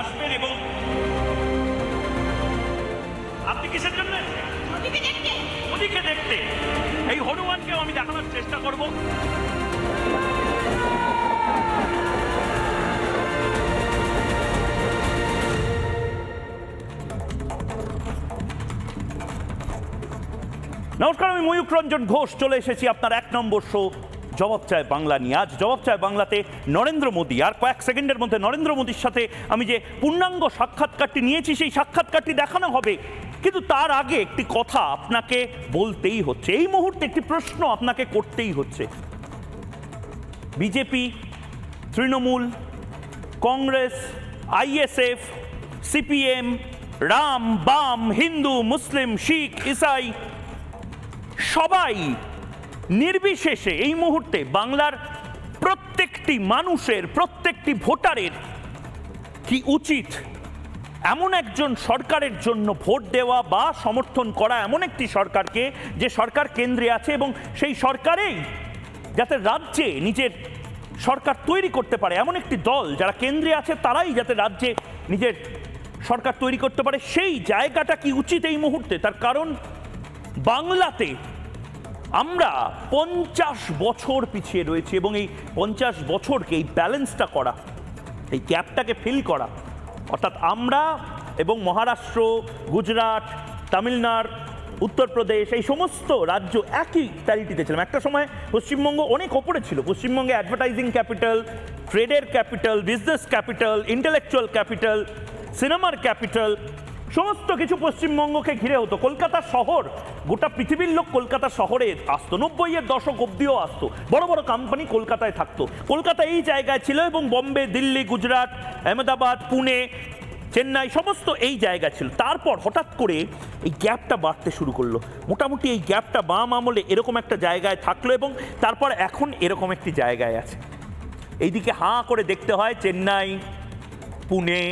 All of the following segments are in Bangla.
আসবেন এবং আপনি কিসের জন্য মোদীকে দেখতে এই হনুমানকেও আমি দেখানোর চেষ্টা করব। নমস্কার, আমি ময়ূক রঞ্জন ঘোষ চলে এসেছি আপনার 1 নম্বর শো জবাব চায় বাংলা নিয়ে। আজ জবাব চায় বাংলাতে নরেন্দ্র মোদী, আর কয়েক সেকেন্ডের মধ্যে নরেন্দ্র মোদীর সাথে আমি যে পূর্ণাঙ্গ সাক্ষাৎকারটি নিয়েছি সেই সাক্ষাৎকারটি দেখানো হবে। কিন্তু তার আগে একটি কথা আপনাকে বলতেই হচ্ছে, এই মুহূর্তে একটি প্রশ্ন আপনাকে করতেই হচ্ছে। BJP, Trinamool, Congress, ISF, CPM, Ram, বাম, হিন্দু, মুসলিম, শিখ, ইসাই সবাই নির্বিশেষে এই মুহূর্তে বাংলার প্রত্যেকটি মানুষের, প্রত্যেকটি ভোটারের কি উচিত এমন একজন সরকারের জন্য ভোট দেওয়া বা সমর্থন করা, এমন একটি সরকারকে যে সরকার কেন্দ্রে আছে এবং সেই সরকারেই যাতে রাজ্যে নিজের সরকার তৈরি করতে পারে, এমন একটি দল যারা কেন্দ্রে আছে তারাই যাতে রাজ্যে নিজের সরকার তৈরি করতে পারে, সেই জায়গাটা কি উচিত এই মুহূর্তে। তার কারণ বাংলাতে আমরা 50 বছর পিছিয়ে রয়েছি এবং এই 50 বছরকে এই ব্যালেন্সটা করা, এই গ্যাপটাকে ফিল করা, অর্থাৎ আমরা এবং মহারাষ্ট্র, গুজরাট, তামিলনাড়ু, উত্তরপ্রদেশ এই সমস্ত রাজ্য একই প্যারিটিতে ছিলাম। একটা সময় পশ্চিমবঙ্গ অনেক ওপরে ছিল। পশ্চিমবঙ্গে অ্যাডভার্টাইজিং ক্যাপিটাল, ট্রেডের capital, business capital, intellectual capital, সিনেমার ক্যাপিটাল, সমস্ত কিছু পশ্চিমবঙ্গকে ঘিরে হতো। কলকাতা শহর, গোটা পৃথিবীর লোক কলকাতা শহরে আসতো, 90-এর দশক অব্দিও আসতো, বড় বড় কোম্পানি কলকাতায় থাকতো। কলকাতা এই জায়গায় ছিল এবং বম্বে, দিল্লি, গুজরাট, আহমেদাবাদ, পুনে, চেন্নাই সমস্ত এই জায়গা ছিল। তারপর হঠাৎ করে এই গ্যাপটা বাড়তে শুরু করলো। মোটামুটি এই গ্যাপটা বাম আমলে এরকম একটা জায়গায় থাকলো এবং তারপর এখন এরকম একটি জায়গায় আছে। এইদিকে হাঁ করে দেখতে হয় চেন্নাই, পুনে,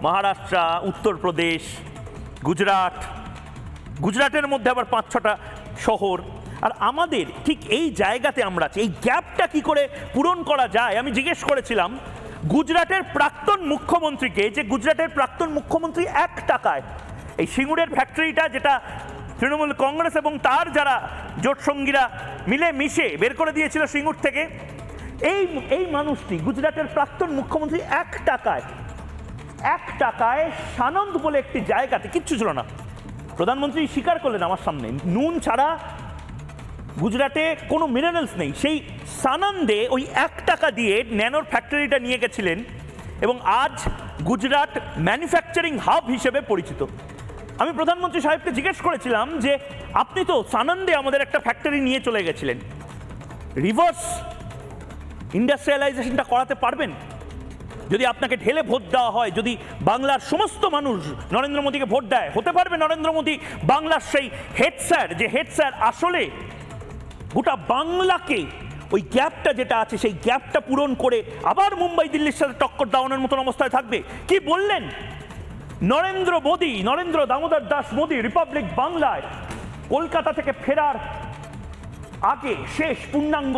মহারাষ্ট্র, উত্তরপ্রদেশ, গুজরাট, গুজরাটের মধ্যে আবার 5-6টা শহর, আর আমাদের ঠিক এই জায়গাতে আমরা আছি। এই গ্যাপটা কি করে পূরণ করা যায় আমি জিজ্ঞেস করেছিলাম গুজরাটের প্রাক্তন মুখ্যমন্ত্রীকে, যে গুজরাটের প্রাক্তন মুখ্যমন্ত্রী 1 টাকায় এই সিঙ্গুরের ফ্যাক্টরিটা, যেটা তৃণমূল কংগ্রেস এবং তার যারা জোটসঙ্গীরা মিলে মিশে বের করে দিয়েছিল সিঙ্গুর থেকে, এই মানুষটি গুজরাটের প্রাক্তন মুখ্যমন্ত্রী 1 টাকায় সানন্দ বলে একটি জায়গাতে, কিচ্ছু ছিল না, প্রধানমন্ত্রী স্বীকার করলেন আমার সামনে, নুন ছাড়া গুজরাটে কোনো মিনারেলস নেই, সেই সানন্দে ওই 1 টাকা দিয়ে ন্যানোর ফ্যাক্টরিটা নিয়ে গেছিলেন এবং আজ গুজরাট ম্যানুফ্যাকচারিং হাব হিসেবে পরিচিত। আমি প্রধানমন্ত্রী সাহেবকে জিজ্ঞেস করেছিলাম যে আপনি তো সানন্দে আমাদের একটা ফ্যাক্টরি নিয়ে চলে গেছিলেন, রিভার্স ইন্ডাস্ট্রিয়ালাইজেশনটা করাতে পারবেন? যদি আপনাকে ঢেলে ভোট দেওয়া হয়, যদি বাংলার সমস্ত মানুষ নরেন্দ্র মোদীকে ভোট দেয়, হতে পারবে নরেন্দ্র মোদী বাংলার সেই হেড স্যার, যে হেড স্যার আসলে গোটা বাংলাকে ওই গ্যাপটা যেটা আছে সেই গ্যাপটা পূরণ করে আবার মুম্বাই দিল্লির সাথে টক্কর দেওয়ানোর মতন অবস্থায় থাকবে? কি বললেন নরেন্দ্র মোদী, নরেন্দ্র দামোদর দাস মোদী রিপাবলিক বাংলায় কলকাতা থেকে ফেরার আগে শেষ পূর্ণাঙ্গ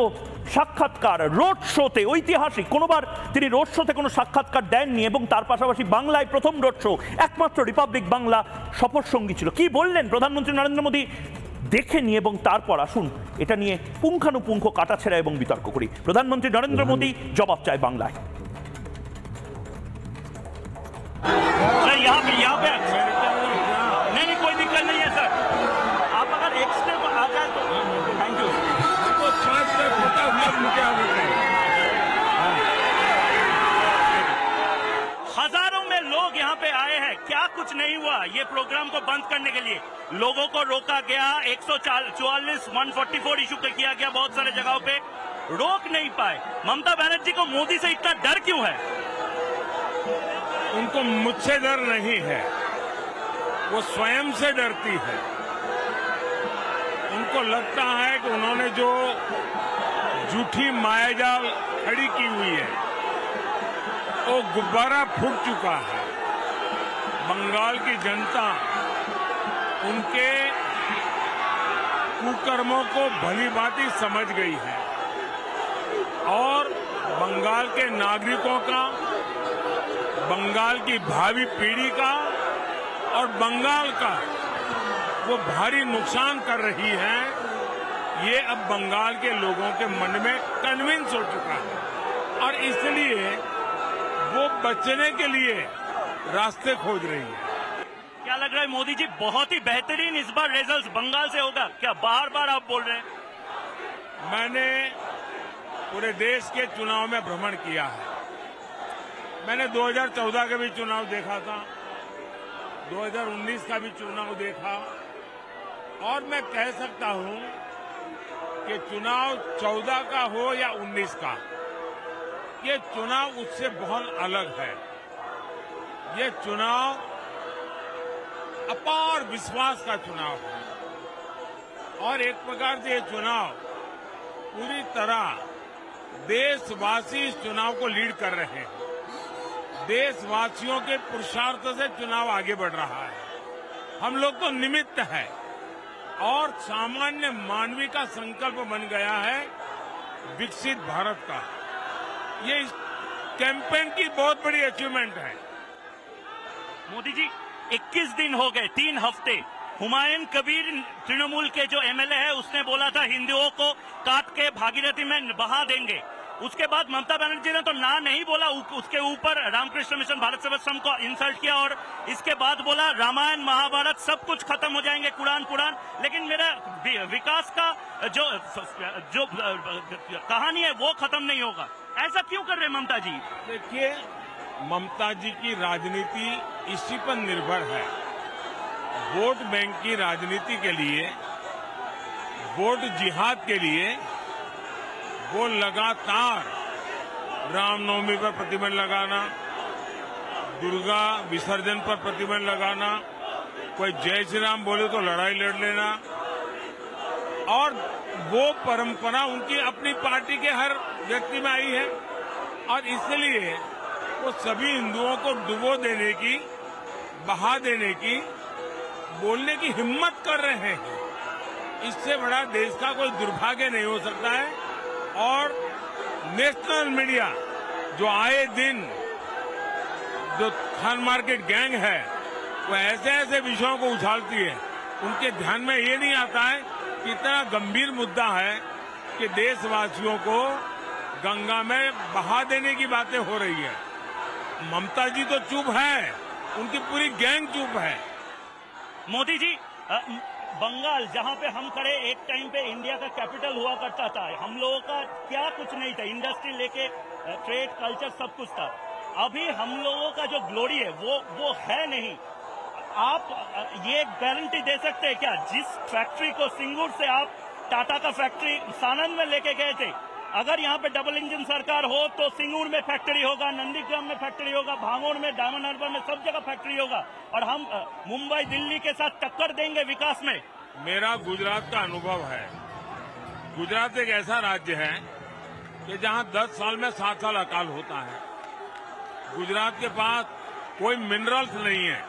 সাক্ষাৎকার রোড শোতে, ঐতিহাসিক, কোনোবার তিনি রোড শোতে কোনো সাক্ষাৎকার দেননি এবং তার পাশাপাশি বাংলায় প্রথম রোড শো, একমাত্র রিপাবলিক বাংলা সফর সঙ্গী ছিল। কি বললেন প্রধানমন্ত্রী নরেন্দ্র মোদী দেখে নিয়ে এবং তারপর আসুন এটা নিয়ে পুঙ্খানুপুঙ্খ কাটাছেড়া এবং বিতর্ক করি। প্রধানমন্ত্রী নরেন্দ্র মোদী জবাব চায় বাংলায়। कोई दिक्कत नहीं है सर, आप अगर एक स्टेप आ जाए तो थैंक यू। हजारों में लोग यहाँ पे आए हैं, क्या कुछ नहीं हुआ ये प्रोग्राम को बंद करने के लिए? लोगों को रोका गया, 144, 144 इशू किया गया, बहुत सारे जगहों पे रोक नहीं पाए। ममता बनर्जी को मोदी से इतना डर क्यों है? उनको मुझसे डर नहीं है, वो स्वयं से डरती है। उनको लगता है कि उन्होंने जो झूठी मायाजाल खड़ी की हुई है वो गुब्बारा फूट चुका है। बंगाल की जनता उनके कुकर्मों को भलीभांति समझ गई है और बंगाल के नागरिकों का बंगाल की भावी पीढ़ी का और बंगाल का वो भारी नुकसान कर रही है, ये अब बंगाल के लोगों के मन में कन्विंस हो चुका है और इसलिए वो बचने के लिए रास्ते खोज रही है। क्या लग रहा है मोदी जी, बहुत ही बेहतरीन इस बार रिजल्ट बंगाल से होगा क्या? बार बार आप बोल रहे हैं। मैंने पूरे देश के चुनाव में भ्रमण किया है। मैंने 2014 का भी चुनाव देखा था, 2019 का भी चुनाव देखा और मैं कह सकता हूं कि चुनाव 14 का हो या 19 का, ये चुनाव उससे बहुत अलग है। ये चुनाव अपार विश्वास का चुनाव है और एक प्रकार से ये चुनाव पूरी तरह देशवासी इस चुनाव को लीड कर रहे हैं। देशवासियों के पुरुषार्थ से चुनाव आगे बढ़ रहा है। हम लोग तो निमित्त है और सामान्य मानवीय का संकल्प बन गया है विकसित भारत का। ये इस कैंपेन की बहुत बड़ी अचीवमेंट है। मोदी जी, 21 दिन हो गए, 3 हफ्ते। हुमायूं कबीर तृणमूल के जो एमएलए है उसने बोला था हिंदुओं को काट के भागीरथी में बहा देंगे। उसके बाद ममता बनर्जी ने तो ना नहीं बोला, उसके ऊपर रामकृष्ण मिशन भारत सेवाश्रम को इंसल्ट किया और इसके बाद बोला रामायण महाभारत सब कुछ खत्म हो जाएंगे, कुरान पुराण। लेकिन मेरा विकास का जो कहानी है वो खत्म नहीं होगा। ऐसा क्यों कर रहे ममता जी? देखिए, ममता जी की राजनीति इसी पर निर्भर है। वोट बैंक की राजनीति के लिए, वोट जिहाद के लिए वो लगातार रामनवमी पर प्रतिबंध लगाना, दुर्गा विसर्जन पर प्रतिबंध लगाना, कोई जय श्री राम बोले तो लड़ाई लड़ लेना और वो परंपरा उनकी अपनी पार्टी के हर व्यक्ति में आई है और इसलिए वो सभी हिंदुओं को डुबो देने की, बहा देने की, बोलने की हिम्मत कर रहे हैं। इससे बड़ा देश का कोई दुर्भाग्य नहीं हो सकता है और नेशनल मीडिया जो आए दिन जो खान मार्केट गैंग है वो ऐसे ऐसे विषयों को उछालती है, उनके ध्यान में ये नहीं आता है कि इतना गंभीर मुद्दा है कि देशवासियों को गंगा में बहा देने की बातें हो रही है। ममता जी तो चुप है, उनकी पूरी गैंग चुप है। मोदी जी, बंगाल जहां पे हम खड़े, एक टाइम पे इंडिया का कैपिटल हुआ करता था। हम लोगों का क्या कुछ नहीं था, इंडस्ट्री लेके ट्रेड कल्चर सब कुछ था। अभी हम लोगों का जो ग्लोरी है वो है नहीं। आप ये गारंटी दे सकते हैं क्या, जिस फैक्ट्री को सिंगूर से आप टाटा का फैक्ट्री सानंद में लेके गए थे, अगर यहाँ पे डबल इंजन सरकार हो तो सिंगूर में फैक्ट्री होगा, नंदीग्राम में फैक्ट्री होगा, भांगोड़ में, डायमंड हार्बर में, सब जगह फैक्ट्री होगा और हम मुंबई दिल्ली के साथ टक्कर देंगे विकास में। मेरा गुजरात का अनुभव है। गुजरात एक ऐसा राज्य है कि जहां 10 साल में 7 साल अकाल होता है। गुजरात के पास कोई मिनरल्स नहीं है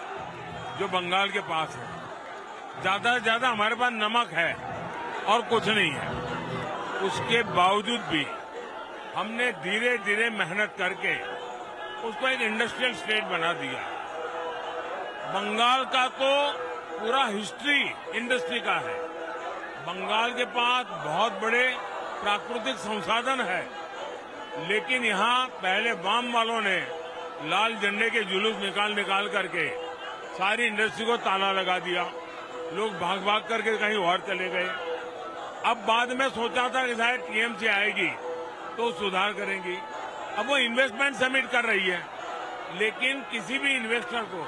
जो बंगाल के पास है। ज्यादा से ज्यादा हमारे पास नमक है और कुछ नहीं है। उसके बावजूद भी हमने धीरे धीरे मेहनत करके उसको एक इंडस्ट्रियल स्टेट बना दिया। बंगाल का तो पूरा हिस्ट्री इंडस्ट्री का है। बंगाल के पास बहुत बड़े प्राकृतिक संसाधन है, लेकिन यहाँ पहले वाम वालों ने लाल झंडे के जुलूस निकाल करके सारी इंडस्ट्री को ताला लगा दिया। लोग भाग भाग करके कहीं और चले गए। अब बाद में सोचा था कि शायद टीएमसी आएगी तो सुधार करेंगी। अब वो इन्वेस्टमेंट समिट कर रही है, लेकिन किसी भी इन्वेस्टर को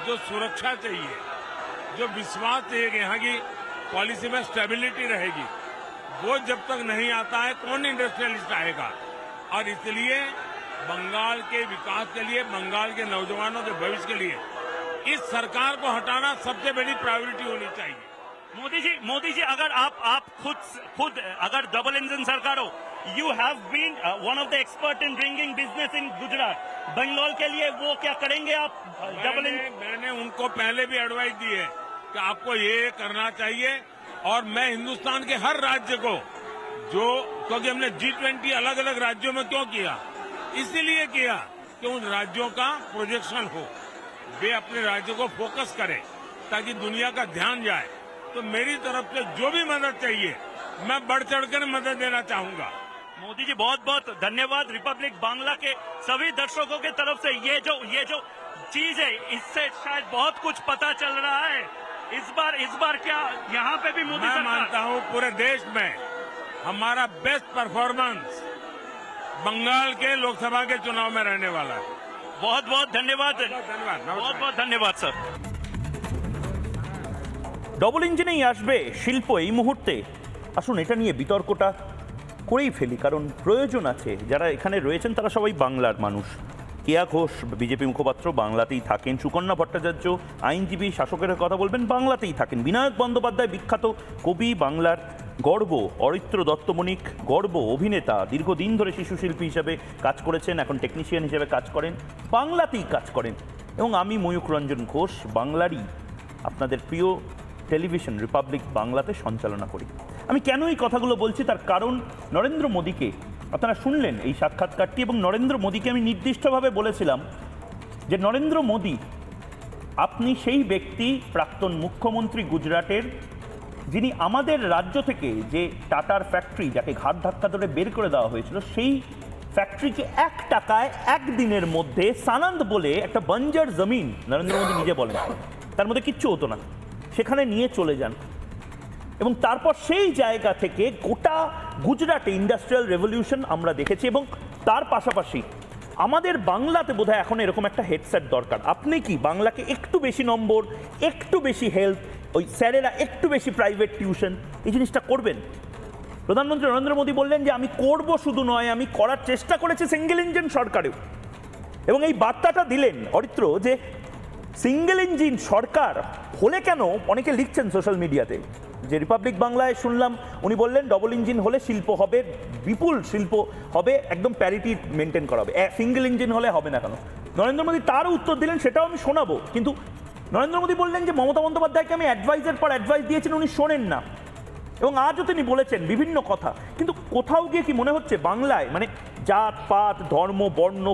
जो सुरक्षा चाहिए, जो विश्वास चाहिए कि यहाँ की पॉलिसी में स्टेबिलिटी रहेगी, वो जब तक नहीं आता है कौन इंडस्ट्रियलिस्ट आएगा। और इसलिए बंगाल के विकास के लिए, बंगाल के नौजवानों के भविष्य के लिए इस सरकार को हटाना सबसे बड़ी प्रायोरिटी होनी चाहिए। मोदी जी, अगर आप खुद अगर डबल इंजन सरकार हो, you have been one of the expert in bringing business in Gujarat, Bengal के लिए वो क्या करेंगे आप? डबल इंजन मैंने उनको पहले भी एडवाइस दी है कि आपको ये करना चाहिए और मैं हिंदुस्तान के हर राज्य को क्योंकि हमने G20 अलग अलग राज्यों में क्यों किया, इसीलिए किया कि उन राज्यों का प्रोजेक्शन हो, वे अपने राज्यों को फोकस करें ताकि दुनिया का ध्यान जाए। तो मेरी तरफ से जो भी मदद चाहिए मैं बढ़ चढ़कर मदद देना चाहूंगा। मोदी जी बहुत बहुत धन्यवाद। रिपब्लिक बांग्ला के सभी दर्शकों के तरफ से ये जो चीज है, इससे शायद बहुत कुछ पता चल रहा है। इस बार क्या यहाँ पे भी मोदी मैं मानता हूँ पूरे देश में हमारा बेस्ट परफॉर्मेंस बंगाल के लोकसभा के चुनाव में रहने वाला है। बहुत बहुत धन्यवाद, बहुत बहुत धन्यवाद স্যার। ডবল ইঞ্জিনেই আসবে শিল্প এই মুহূর্তে। আসুন এটা নিয়ে বিতর্কটা করেই ফেলি, কারণ প্রয়োজন আছে। যারা এখানে রয়েছেন তারা সবাই বাংলার মানুষ। কেয়া ঘোষ বিজেপি মুখপাত্র বাংলাতেই থাকেন, সুকন্যা ভট্টাচার্য আইনজীবী, শাসকের কথা বলবেন বাংলাতেই থাকেন, বিনায়ক বন্দ্যোপাধ্যায় বিখ্যাত কবি, বাংলার গর্ব, অরিত্র দত্তমণিক গর্ব, অভিনেতা, দীর্ঘদিন ধরে শিশু শিল্পী হিসেবে কাজ করেছেন, এখন টেকনিশিয়ান হিসেবে কাজ করেন, বাংলাতেই কাজ করেন। এবং আমি ময়ূখ রঞ্জন ঘোষ বাংলারই আপনাদের প্রিয় টেলিভিশন রিপাবলিক বাংলাতে সঞ্চালনা করি। আমি কেন এই কথাগুলো বলছি তার কারণ নরেন্দ্র মোদীকে আপনারা শুনলেন এই সাক্ষাৎকারটি, এবং নরেন্দ্র মোদীকে আমি নির্দিষ্টভাবে বলেছিলাম যে নরেন্দ্র মোদী আপনি সেই ব্যক্তি, প্রাক্তন মুখ্যমন্ত্রী গুজরাটের, যিনি আমাদের রাজ্য থেকে যে টাটার ফ্যাক্টরি, যাকে ঘাট ধাক্কা ধরে বের করে দেওয়া হয়েছিল, সেই ফ্যাক্টরিকে 1 টাকায় একদিনের মধ্যে সানন্দ বলে একটা বঞ্জার জমিন, নরেন্দ্র মোদী নিজে বলেন তার মধ্যে কিচ্ছু হতো না, সেখানে নিয়ে চলে যান। এবং তারপর সেই জায়গা থেকে গোটা গুজরাটে ইন্ডাস্ট্রিয়াল রেভলিউশন আমরা দেখেছি। এবং তার পাশাপাশি আমাদের বাংলাতে বোধহয় এখন এরকম একটা হেডসেট দরকার। আপনি কি বাংলাকে একটু বেশি নম্বর, একটু বেশি হেল্প, ওই স্যারেরা একটু বেশি প্রাইভেট টিউশন, এই জিনিসটা করবেন? প্রধানমন্ত্রী নরেন্দ্র মোদী বললেন যে আমি করব, শুধু নয় আমি করার চেষ্টা করেছি সিঙ্গেল ইঞ্জিন সরকারেও। এবং এই বার্তাটা দিলেন অরিত্র যে সিঙ্গেল ইঞ্জিন সরকার হলে কেন, অনেকে লিখছেন সোশ্যাল মিডিয়াতে যে রিপাবলিক বাংলায় শুনলাম উনি বললেন ডবল ইঞ্জিন হলে শিল্প হবে, বিপুল শিল্প হবে, একদম প্যারিটি মেনটেন করা হবে, সিঙ্গেল ইঞ্জিন হলে হবে না কেন? নরেন্দ্র মোদী তারও উত্তর দিলেন, সেটাও আমি শোনাবো। কিন্তু নরেন্দ্র মোদী বললেন যে মমতা বন্দ্যোপাধ্যায়কে আমি অ্যাডভাইসের পর অ্যাডভাইস দিয়েছেন, উনি শোনেন না। এবং আজও তিনি বলেছেন বিভিন্ন কথা, কিন্তু কোথাও গিয়ে কি মনে হচ্ছে বাংলায় মানে জাত পাত, ধর্ম, বর্ণ,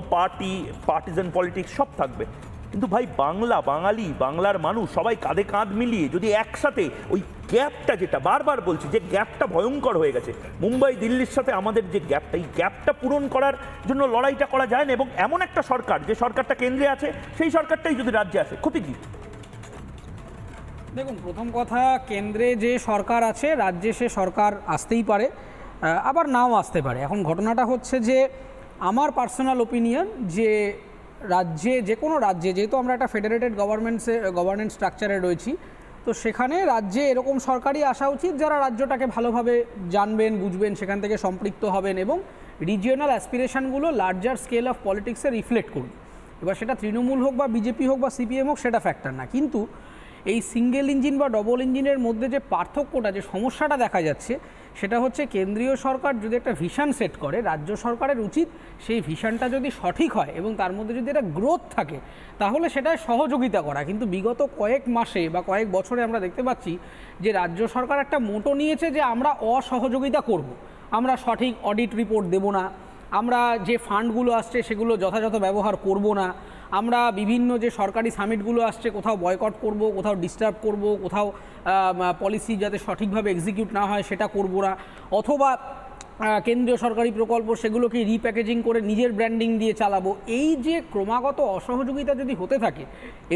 পার্টিজান পলিটিক্স সব থাকবে, কিন্তু ভাই বাংলা, বাঙালি, বাংলার মানুষ সবাই কাঁধে কাঁধ মিলিয়ে যদি একসাথে ওই গ্যাপটা, যেটা বারবার বলছি যে গ্যাপটা ভয়ঙ্কর হয়ে গেছে, মুম্বাই দিল্লির সাথে আমাদের যে গ্যাপটা, এই গ্যাপটা পূরণ করার জন্য লড়াইটা করা যায় না। এবং এমন একটা সরকার, যে সরকারটা কেন্দ্রে আছে, সেই সরকারটাই যদি রাজ্যে আসে, ক্ষতি কি? দেখুন, প্রথম কথা, কেন্দ্রে যে সরকার আছে, রাজ্যে সে সরকার আসতেই পারে, আবার নাও আসতে পারে। এখন ঘটনাটা হচ্ছে যে আমার পার্সোনাল ওপিনিয়ন যে রাজ্যে, যে কোনো রাজ্যে, যেহেতু আমরা একটা ফেডারেটেড গভর্নেন্স স্ট্রাকচারে রয়েছি, তো সেখানে রাজ্যে এরকম সরকারই আসা উচিত যারা রাজ্যটাকে ভালোভাবে জানবেন, বুঝবেন, সেখান থেকে সম্পৃক্ত হবেন এবং রিজিওনাল অ্যাসপিরেশনগুলো লার্জার স্কেল অফ পলিটিক্সে রিফ্লেক্ট করুন। এবার সেটা তৃণমূল হোক বা বিজেপি হোক বা সিপিএম হোক, সেটা ফ্যাক্টর না। কিন্তু এই সিঙ্গেল ইঞ্জিন বা ডবল ইঞ্জিনের মধ্যে যে পার্থক্যটা, যে সমস্যাটা দেখা যাচ্ছে, সেটা হচ্ছে কেন্দ্রীয় সরকার যদি একটা ভিশন সেট করে, রাজ্য সরকারের উচিত সেই ভিশনটা যদি সঠিক হয় এবং তার মধ্যে যদি একটা গ্রোথ থাকে, তাহলে সেটায় সহযোগিতা করা। কিন্তু বিগত কয়েক মাসে বা কয়েক বছরে আমরা দেখতে পাচ্ছি যে রাজ্য সরকার একটা মোটো নিয়েছে যে আমরা অসহযোগিতা করব, আমরা সঠিক অডিট রিপোর্ট দেব না, আমরা যে ফান্ডগুলো আসছে সেগুলো যথাযথ ব্যবহার করব না, আমরা বিভিন্ন যে সরকারি সামিটগুলো আসছে কোথাও বয়কট করব, কোথাও ডিস্টার্ব করব, কোথাও পলিসি যাতে সঠিকভাবে এক্সিকিউট না হয় সেটা করব না, অথবা কেন্দ্রীয় সরকারি প্রকল্প সেগুলোকে রিপ্যাকেজিং করে নিজের ব্র্যান্ডিং দিয়ে চালাবো। এই যে ক্রমাগত অসহযোগিতা যদি হতে থাকে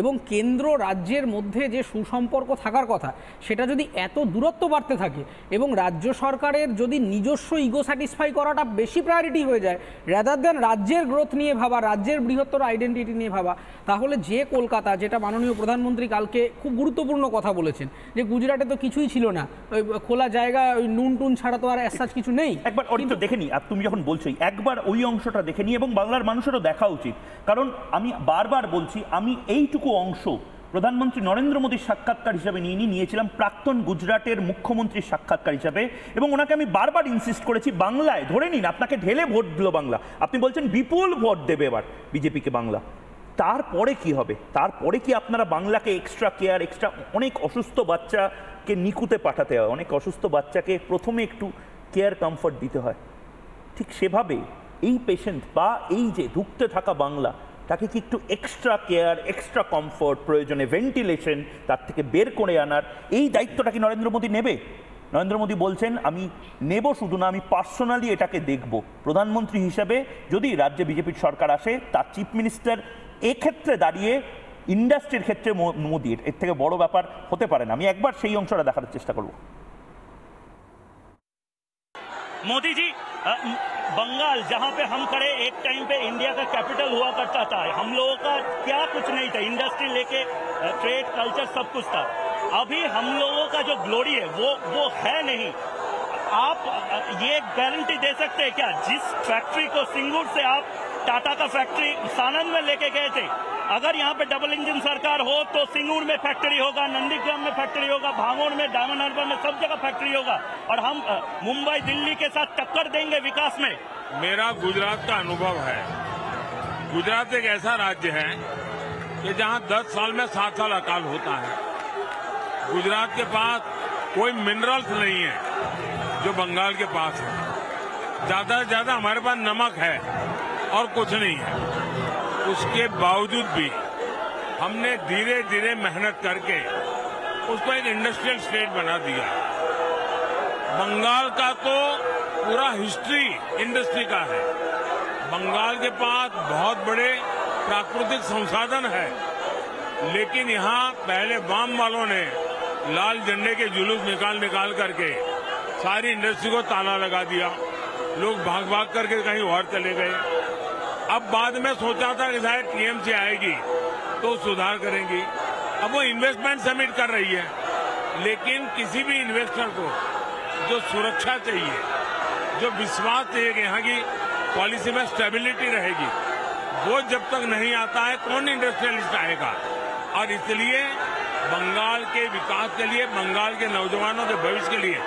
এবং কেন্দ্র রাজ্যের মধ্যে যে সুসম্পর্ক থাকার কথা, সেটা যদি এত দূরত্ব বাড়তে থাকে এবং রাজ্য সরকারের যদি নিজস্ব ইগো স্যাটিসফাই করাটা বেশি প্রায়োরিটি হয়ে যায়, রাদার দেন রাজ্যের গ্রোথ নিয়ে ভাবা, রাজ্যের বৃহত্তর আইডেন্টিটি নিয়ে ভাবা, তাহলে যে কলকাতা, যেটা মাননীয় প্রধানমন্ত্রী কালকে খুব গুরুত্বপূর্ণ কথা বলেছেন যে গুজরাটে তো কিছুই ছিল না, ওই খোলা জায়গা, ওই নুন টুন ছাড়া তো আর এসাজ কিছু নেই। একবার অরিত্র দেখে নি, তুমি যখন বলছো একবার ওই অংশটা দেখে নি, এবং বাংলার মানুষেরও দেখা উচিত। কারণ আমি বারবার বলছি, আমি এইটুকু অংশ প্রধানমন্ত্রী নরেন্দ্র মোদীর সাক্ষাৎকার হিসাবে নিয়েছিলাম প্রাক্তন গুজরাটের মুখ্যমন্ত্রীর সাক্ষাৎকার হিসাবে, এবং ওনাকে আমি বারবার ইনসিস্ট করেছি বাংলায় ধরে নিন, আপনাকে ঢেলে ভোট দিল বাংলা, আপনি বলছেন বিপুল ভোট দেবে এবার বিজেপিকে বাংলা, তারপরে কি হবে? তারপরে কি আপনারা বাংলাকে এক্সট্রা কেয়ার, এক্সট্রা অনেক অসুস্থ বাচ্চাকে নিকুতে পাঠাতে হয়, অনেক অসুস্থ বাচ্চাকে প্রথমে একটু কেয়ার কমফর্ট দিতে হয়, ঠিক সেভাবে এই পেশেন্ট বা এই যে ধুঁকতে থাকা বাংলা, তাকে কি একটু এক্সট্রা কেয়ার, এক্সট্রা কমফোর্ট, প্রয়োজনে ভেন্টিলেশন তার থেকে বের করে আনার এই দায়িত্বটা কি নরেন্দ্র মোদী নেবে? নরেন্দ্র মোদী বলছেন আমি নেব, শুধু না আমি পার্সোনালি এটাকে দেখব। প্রধানমন্ত্রী হিসেবে যদি রাজ্যে বিজেপির সরকার আসে, তার চিফ মিনিস্টার এক্ষেত্রে দাঁড়িয়ে ইন্ডাস্ট্রির ক্ষেত্রে মোদীর এর থেকে বড় ব্যাপার হতে পারে না। আমি একবার সেই অংশটা দেখার চেষ্টা করব। मोदी जी, बंगाल जहां पे हम खड़े एक टाइम पे इंडिया का कैपिटल हुआ करता था, हम लोगों का क्या कुछ नहीं था, इंडस्ट्री लेके ट्रेड कल्चर सब कुछ था। अभी हम लोगों का जो ग्लोरी है वो है नहीं। आप ये गारंटी दे सकते हैं क्या, जिस फैक्ट्री को सिंगूर से आप टाटा का फैक्ट्री सानंद में लेके गए थे, अगर यहाँ पे डबल इंजन सरकार हो तो सिंगूर में फैक्ट्री होगा, नंदीग्राम में फैक्ट्री होगा, भांगोड़ में, डायमंड हार्बर में, सब जगह फैक्ट्री होगा, और हम मुंबई दिल्ली के साथ टक्कर देंगे विकास में। मेरा गुजरात का अनुभव है। गुजरात एक ऐसा राज्य है कि जहां 10 साल में 7 साल अकाल होता है। गुजरात के पास कोई मिनरल्स नहीं है जो बंगाल के पास है। ज्यादा से ज्यादा हमारे पास नमक है और कुछ नहीं है। उसके बावजूद भी हमने धीरे धीरे मेहनत करके उसको एक इंडस्ट्रियल स्टेट बना दिया। बंगाल का तो पूरा हिस्ट्री इंडस्ट्री का है। बंगाल के पास बहुत बड़े प्राकृतिक संसाधन है, लेकिन यहाँ पहले वाम वालों ने लाल झंडे के जुलूस निकाल करके सारी इंडस्ट्री को ताला लगा दिया। लोग भाग भाग करके कहीं और चले गए। अब बाद में सोचा था कि शायद टीएमसी आएगी तो सुधार करेंगी। अब वो इन्वेस्टमेंट समिट कर रही है, लेकिन किसी भी इन्वेस्टर को जो सुरक्षा चाहिए, जो विश्वास चाहिए कि यहाँ की पॉलिसी में स्टेबिलिटी रहेगी, वो जब तक नहीं आता है कौन इंडस्ट्रियलिस्ट आएगा। और इसलिए बंगाल के विकास के लिए, बंगाल के नौजवानों के भविष्य के लिए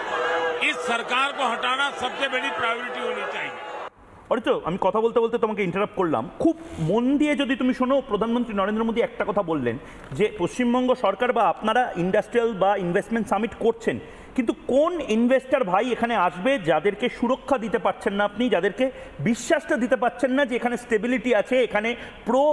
इस सरकार को हटाना सबसे बड़ी प्रायोरिटी होनी चाहिए। অরিত্র, আমি কথা বলতে বলতে তোমাকে ইন্টারাপ্ট করলাম। খুব মন দিয়ে যদি তুমি শোনো, প্রধানমন্ত্রী নরেন্দ্র মোদী একটা কথা বললেন যে পশ্চিমবঙ্গ সরকার বা আপনারা ইন্ডাস্ট্রিয়াল বা ইনভেস্টমেন্ট সামিট করছেন, কিন্তু কোন ইনভেস্টর ভাই এখানে আসবে যাদেরকে সুরক্ষা দিতে পারছেন না আপনি, যাদেরকে বিশ্বাসটা দিতে পারছেন না যে এখানে স্টেবিলিটি আছে, এখানে প্রো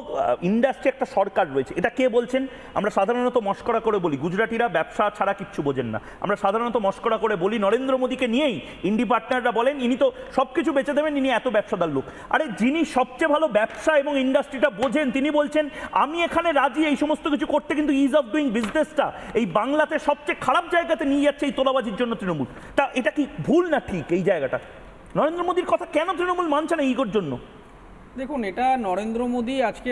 ইন্ডাস্ট্রি একটা সরকার রয়েছে। এটা কে বলছেন? আমরা সাধারণত মস্করা করে বলি গুজরাটিরা ব্যবসা ছাড়া কিচ্ছু বোঝেন না। আমরা সাধারণত মস্করা করে বলি নরেন্দ্র মোদীকে নিয়েই ইন্ডি পার্টনাররা বলেন ইনি তো সব কিছু বেচে দেবেন, ইনি এত ব্যবসাদার লোক। আরে যিনি সবচেয়ে ভালো ব্যবসা এবং ইন্ডাস্ট্রিটা বোঝেন তিনি বলছেন আমি এখানে রাজি এই সমস্ত কিছু করতে, কিন্তু ইজ অফ ডুইং বিজনেসটা এই বাংলাতে সবচেয়ে খারাপ জায়গাতে নিয়ে যাচ্ছে এই তোলাবাজির জন্য তৃণমূল। তা এটা কি ভুল না ঠিক? এই জায়গাটা নরেন্দ্র মোদীর কথা কেন তৃণমূল মানছে না ইগোর জন্য? দেখুন, এটা নরেন্দ্র মোদী আজকে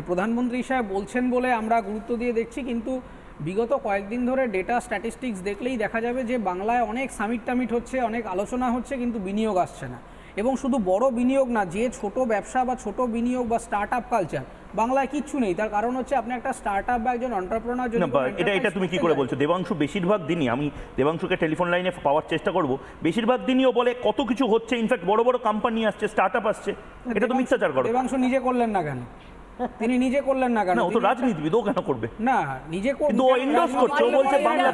প্রধানমন্ত্রী হিসাবে বলছেন বলে আমরা গুরুত্ব দিয়ে দেখছি, কিন্তু বিগত কয়েকদিন ধরে ডেটা স্ট্যাটিস্টিক্স দেখলেই দেখা যাবে যে বাংলায় অনেক সামিট টামিট হচ্ছে, অনেক আলোচনা হচ্ছে, কিন্তু বিনিয়োগ আসছে না। এবং শুধু বড় বিনিয়োগ না, যে ছোট ব্যবসা বা ছোট বিনিয়োগ বা স্টার্ট আপ কালচার বাংলায় কিচ্ছু নেই। তার কারণ হচ্ছে আপনি একটা স্টার্ট আপ বা একজন এন্টারপ্রেনার যদি এটা তুমি কি করে বলছো? দেবাংশু বেশিরভাগ দিনই, আমি দেবাংশুকে টেলিফোন লাইনে পাওয়ার চেষ্টা করব, বেশিরভাগ দিনই ও বলে কত কিছু হচ্ছে, ইনফ্যাক্ট বড় বড় কোম্পানি আসছে, স্টার্ট আপ আসছে। এটা তুমি মিথ্যাচার করো। দেবাংশু নিজে করলেন না কেন? তিনি নিজে করলেন না কেন? ও তো রাজনীতিবিদ, ও কেন করবে? না, নিজে কিন্তু ও এন্ডোর্স করছে, ও বলছে বাংলা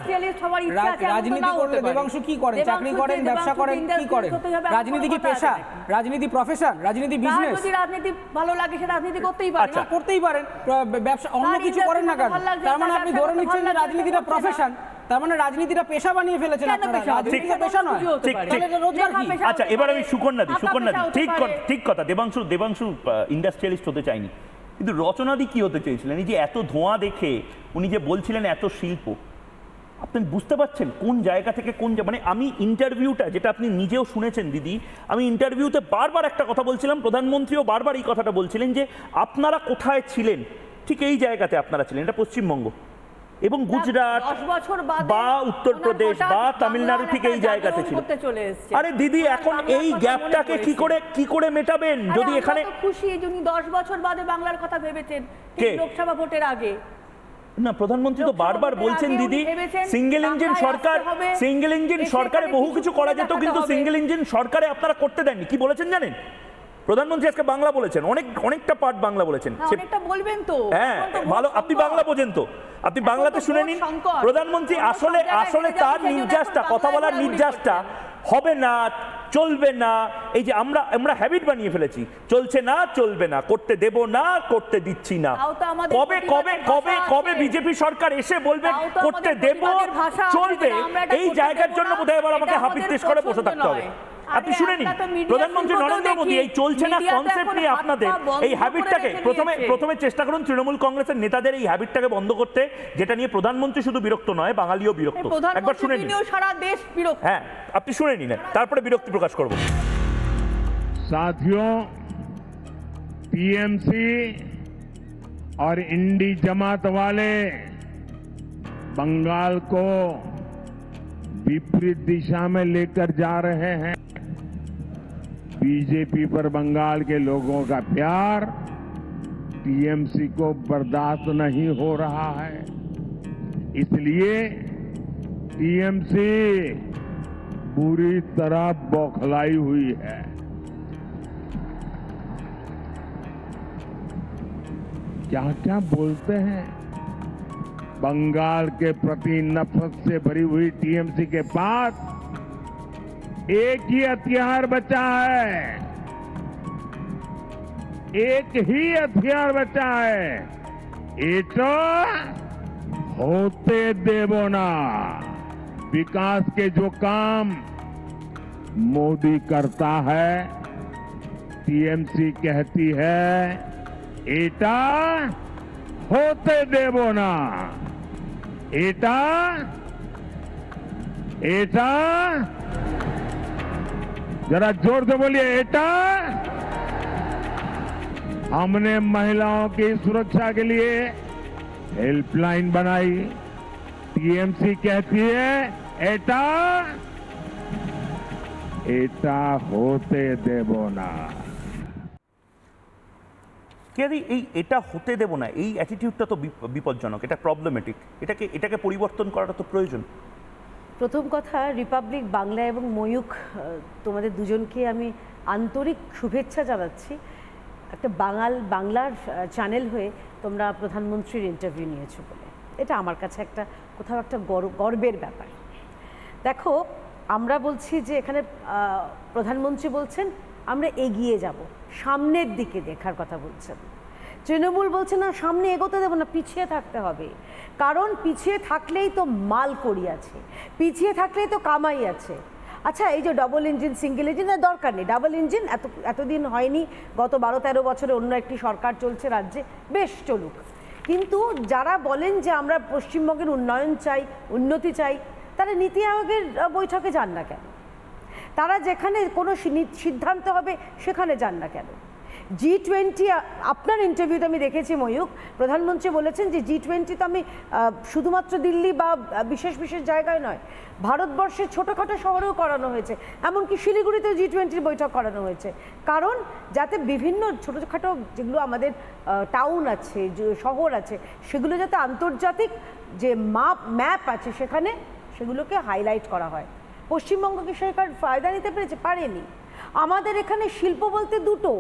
রাজনীতি করলে দেবাংশু কি করেন? চাকরি করেন, ব্যবসা করেন, কি করেন? রাজনীতি কি পেশা? রাজনীতি প্রফেশন? রাজনীতি বিজনেস? যদি রাজনীতি ভালো লাগে সে রাজনীতি করতেই পারে। আচ্ছা, করতেই পারেন। ব্যবসা অন্য কিছু করেন না কেন? তার মানে আপনি ধরে নিচ্ছেন যে রাজনীতিটা প্রফেশন, তার মানে রাজনীতিটা পেশা বানিয়ে ফেলেছেন আপনারা। রাজনীতিটা পেশা নয়, রোজগার কি? আচ্ছা, এবার আমি সুকন্যা দি, ঠিক কথা। দেবাংশু ইন্ডাস্ট্রিয়ালিস্ট হতে চাইনি, কিন্তু রচনাদি কি হতে চেয়েছিলেন? এই যে এত ধোঁয়া দেখে উনি যে বলছিলেন এত শিল্প, আপনি বুঝতে পারছেন কোন জায়গা থেকে মানে আমি ইন্টারভিউটা যেটা আপনি নিজেও শুনেছেন দিদি, আমি ইন্টারভিউতে বারবার একটা কথা বলছিলাম, প্রধানমন্ত্রীও বারবার এই কথাটা বলছিলেন যে আপনারা কোথায় ছিলেন, ঠিক এই জায়গাতে আপনারা ছিলেন। এটা পশ্চিমবঙ্গ এবং গুজরাট বা উত্তরপ্রদেশ বা তামিলনাড়ু ঠিক এই জায়গাতে ছিল। আরে দিদি, এখন এই গ্যাপটাকে কি করে মেটাবেন? যদি এখানে খুশি যিনি 10 বছর বাদে বাংলার কথা ভেবেছেন লোকসভা ভোটের আগে। না, প্রধানমন্ত্রী তো বারবার বলছেন দিদি সিঙ্গেল ইঞ্জিন সরকারে বহু কিছু করা যেত, কিন্তু সিঙ্গেল ইঞ্জিন সরকারে আপনারা করতে দেননি। কি বলেছেন জানেন? প্রধানমন্ত্রী আজকে বাংলা বলেছেন, অনেকটা পার্ট বাংলা বলেছেন। অনেকটা বলবেন তো। হ্যাঁ ভালো, আপনি বাংলা বোঝেন তো, আপনি বাংলাতে শুনে নিন। প্রধানমন্ত্রী আসলে তার নির্যাসটা, কথা বলার নির্যাসটা হবে না, চলবে না, এই যে আমরা হ্যাবিট বানিয়ে ফেলেছি, চলছে না, চলবে না, করতে দেব না, করতে দিচ্ছি না। কবে কবে কবে কবে বিজেপি সরকার এসে বলবে করতে দেব, চলবে, এই জায়গার জন্য বোধহয় এবার আমাকে হাপিত্তেশ করে বসে থাকতে হবে। আপনি শুনে নিন, প্রধানমন্ত্রী নরেন্দ্র মোদী এই চলছে না কনসেপ্ট নিয়ে আপনাদের এই হ্যাবিটটাকে প্রথমে চেষ্টা করুন তৃণমূল কংগ্রেসের নেতাদের এই হ্যাবিটটাকে বন্ধ করতে, যেটা নিয়ে প্রধানমন্ত্রী শুধু বিরক্ত নয়, বাঙালিও বিরক্ত। একবার শুনে নিন, সারা দেশ বিরক্ত। হ্যাঁ আপনি শুনে নিন, তারপরে বিরক্তি প্রকাশ করব। साथियों, टीएमसी और इंडी जमात वाले बंगाल को विपरीत दिशा में लेकर जा रहे हैं। बीजेपी पर बंगाल के लोगों का प्यार टीएमसी को बर्दाश्त नहीं हो रहा है, इसलिए टीएमसी पूरी तरह बौखलाई हुई है। क्या क्या बोलते हैं। बंगाल के प्रति नफरत से भरी हुई टीएमसी के पास एक ही हथियार बचा है, एक ही हथियार बचा है, एटा होते देवो ना। विकास के जो काम मोदी करता है, टीएमसी कहती है एटा होते देवो ना। एटा एटा जरा जोर से बोलिए, एटा। हमने महिलाओं की सुरक्षा के लिए हेल्पलाइन बनाई, टीएमसी कहती है एटा एटा होते देवो ना। এই এটা হতে দেব না, এই অ্যাটিটিউডটা তো বিপজ্জনক, এটা প্রবলেমেটিক, এটাকে পরিবর্তন করাটা তো প্রয়োজন। প্রথম কথা, রিপাবলিক বাংলা এবং ময়ূখ তোমাদের দুজনকে আমি আন্তরিক শুভেচ্ছা জানাচ্ছি। একটা বাংলার চ্যানেল হয়ে তোমরা প্রধানমন্ত্রীর ইন্টারভিউ নিয়েছো বলে, এটা আমার কাছে কোথাও একটা গর্বের ব্যাপার। দেখো, আমরা বলছি যে এখানে প্রধানমন্ত্রী বলছেন আমরা এগিয়ে যাব, সামনের দিকে দেখার কথা বলছেন। তৃণমূল বলছে না সামনে এগোতে দেবো না, পিছিয়ে থাকতে হবে, কারণ পিছিয়ে থাকলেই তো মাল করি আছে, পিছিয়ে থাকলেই তো কামাই আছে। আচ্ছা, এই যে ডবল ইঞ্জিন সিঙ্গেল ইঞ্জিনের দরকার নেই, ডাবল ইঞ্জিন এতদিন হয়নি, গত 12-13 বছরে অন্য একটি সরকার চলছে রাজ্যে, বেশ চলুক। কিন্তু যারা বলেন যে আমরা পশ্চিমবঙ্গের উন্নয়ন চাই, উন্নতি চাই, তারা নীতি আয়োগের বৈঠকে যান না কেন? তারা যেখানে কোনো সিদ্ধান্ত হবে সেখানে যান না কেন? G20, আপনার ইন্টারভিউতে আমি দেখেছি ময়ূখ, প্রধানমন্ত্রী বলেছেন যে G20 তো আমি শুধুমাত্র দিল্লি বা বিশেষ বিশেষ জায়গায় নয়, ভারতবর্ষের ছোটোখাটো শহরেও করানো হয়েছে, এমনকি শিলিগুড়িতেও G20 বৈঠক করানো হয়েছে, কারণ যাতে বিভিন্ন ছোটোখাটো যেগুলো আমাদের টাউন আছে, শহর আছে, সেগুলো যাতে আন্তর্জাতিক যে ম্যাপ আছে সেখানে সেগুলোকে হাইলাইট করা হয়। পশ্চিমবঙ্গকে সরকার ফায়দা নিতে পেরেছে? পারেনি। আমাদের এখানে শিল্প বলতে দুটো,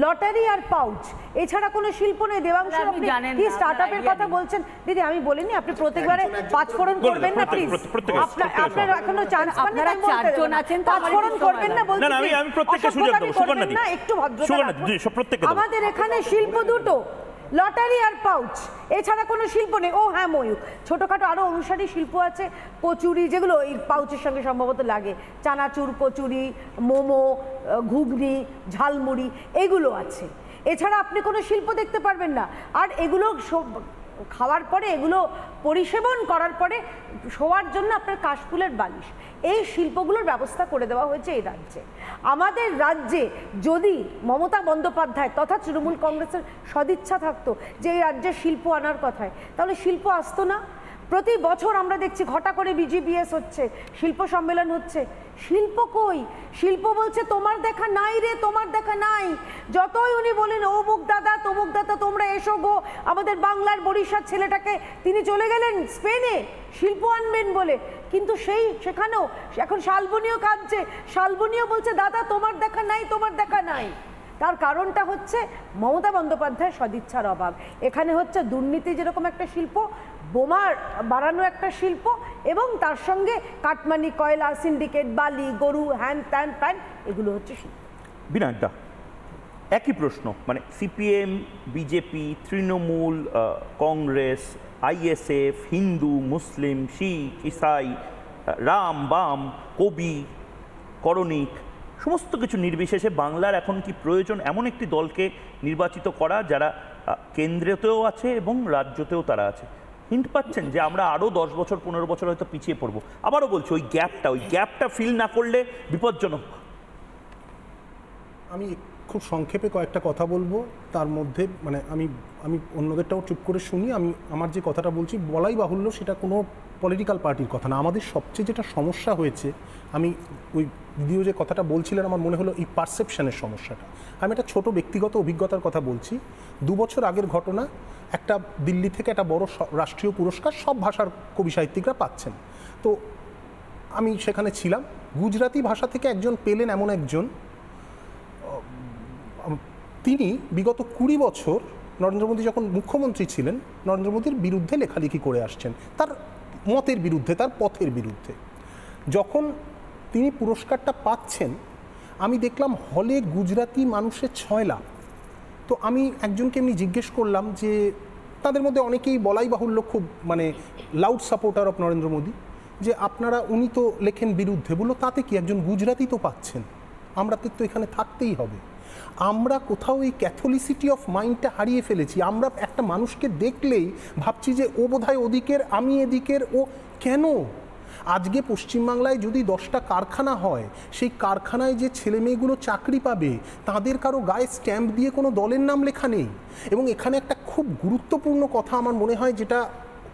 লটারি আর পাউচ, এছাড়া কোনো শিল্প নেই। দেবাংশু, আপনি কি স্টার্টআপের কথা বলছেন? দিদি আমি বলিনি আপনি প্রত্যেকবারে পাঁচফোড়ন করবেন না প্লিজ, আপনার এখনো চান্স পান না, চারজন আছেন, পাঁচফোড়ন করবেন না বলছেন। আমি প্রত্যেককে সুযোগ দেব, সুকন্যা দি, একটু ভদ্রতা। আমাদের এখানে শিল্প দুটো, লটারি আর পাউচ, এছাড়া কোনো শিল্প নেই। ও হ্যাঁ ময়ূখ, ছোটোখাটো আরও অনুসারী শিল্প আছে, কচুরি, যেগুলো এই পাউচের সঙ্গে সম্ভবত লাগে, চানাচুর, কচুরি, মোমো, ঘুগনি, ঝালমুড়ি, এগুলো আছে। এছাড়া আপনি কোনো শিল্প দেখতে পারবেন না। আর এগুলো খাওয়ার পরে, এগুলো পরিসেবন করার পরে শোয়ার জন্য আপনার কাশফুলের বালিশ, এই শিল্পগুলোর ব্যবস্থা করে দেওয়া হয়েছে এই রাজ্যে। আমাদের রাজ্যে যদি মমতা বন্দ্যোপাধ্যায় তথা তৃণমূল কংগ্রেসের সদিচ্ছা থাকতো যে এই রাজ্যে শিল্প আনার কথায়, তাহলে শিল্প আসতো না। প্রতি বছর আমরা দেখছি ঘটা করে BGBS হচ্ছে, শিল্প সম্মেলন হচ্ছে, শিল্প কই? শিল্প বলছে তোমার দেখা নাই রে, তোমার দেখা নাই। যতই উনি বলেন অমুক দাদা তমুক দাদা তোমরা এসো গো, আমাদের বাংলার বরিশার ছেলেটাকে তিনি চলে গেলেন স্পেনে শিল্প আনবেন বলে, কিন্তু সেখানেও এখন শালবনীও কাঁদছে, শালবনীও বলছে দাদা তোমার দেখা নাই, তোমার দেখা নাই। তার কারণটা হচ্ছে মমতা বন্দ্যোপাধ্যায়ের সদিচ্ছার অভাব। এখানে হচ্ছে দুর্নীতি যেরকম একটা শিল্প, বোমা বাড়ানো একটা শিল্প, এবং তার সঙ্গে কাটমানি, কয়লা, সিন্ডিকেট, বালি, গরু, হ্যান ত্যান প্যান, এগুলো হচ্ছে শিল্প। বিনায়কদা, একই প্রশ্ন, মানে CPM, BJP, Trinamool, Congress, ISF, Hindu, Muslim, Sikh, ইসাই, রাম, বাম, কবি, করণিক, সমস্ত কিছু নির্বিশেষে বাংলার এখন কি প্রয়োজন এমন একটি দলকে নির্বাচিত করা যারা কেন্দ্রেতেও আছে এবং রাজ্যতেও তারা আছে? হিন্ট পাচ্ছেন যে আমরা আরও 10 বছর 15 বছর হয়তো পিছিয়ে পড়বো? আবারও বলছি, ওই গ্যাপটা ফিল না করলে বিপজ্জনক। আমি খুব সংক্ষেপে কয়েকটা কথা বলবো, তার মধ্যে মানে আমি অন্যদেরটাও চুপ করে শুনি। আমার যে কথাটা বলছি বলাই বাহুল্য, সেটা কোনো পলিটিক্যাল পার্টির কথা না। আমাদের সবচেয়ে যেটা সমস্যা হয়েছে, আমি ওই দিদিও যে কথাটা বলছিলেন, আমার মনে হলো এই পারসেপশনের সমস্যাটা। আমি একটা ছোট ব্যক্তিগত অভিজ্ঞতার কথা বলছি। 2 বছর আগের ঘটনা, একটা দিল্লি থেকে একটা বড় রাষ্ট্রীয় পুরস্কার সব ভাষার কবি সাহিত্যিকরা পাচ্ছেন। তো আমি সেখানে ছিলাম। গুজরাটি ভাষা থেকে একজন পেলেন, এমন একজন, তিনি বিগত 20 বছর নরেন্দ্র মোদী যখন মুখ্যমন্ত্রী ছিলেন, নরেন্দ্র মোদীর বিরুদ্ধে লেখালেখি করে আসছেন, তার মতের বিরুদ্ধে, তার পথের বিরুদ্ধে। যখন তিনি পুরস্কারটা পাচ্ছেন, আমি দেখলাম হলে গুজরাটি মানুষের 6 লাখ। তো আমি একজনকে এমনি জিজ্ঞেস করলাম যে তাদের মধ্যে অনেকেই বলাই বাহুল্য খুব মানে loud supporter of Narendra Modi, যে আপনারা, উনি তো লেখেন বিরুদ্ধে। বললো তাতে কি, একজন গুজরাটি তো পাচ্ছেন, আমরা তো এখানে থাকতেই হবে। আমরা কোথাও এই ক্যাথলিসিটি অফ মাইন্ডটা হারিয়ে ফেলেছি। আমরা একটা মানুষকে দেখলেই ভাবছি যে ও বোধহয় ওদিকের, আমি এদিকের। ও কেন? আজকে পশ্চিমবাংলায় যদি 10টা কারখানা হয়, সেই কারখানায় যে ছেলেমেয়েগুলো চাকরি পাবে, তাদের কারো গায়ে স্ট্যাম্প দিয়ে কোনো দলের নাম লেখা নেই। এবং এখানে একটা খুব গুরুত্বপূর্ণ কথা আমার মনে হয়, যেটা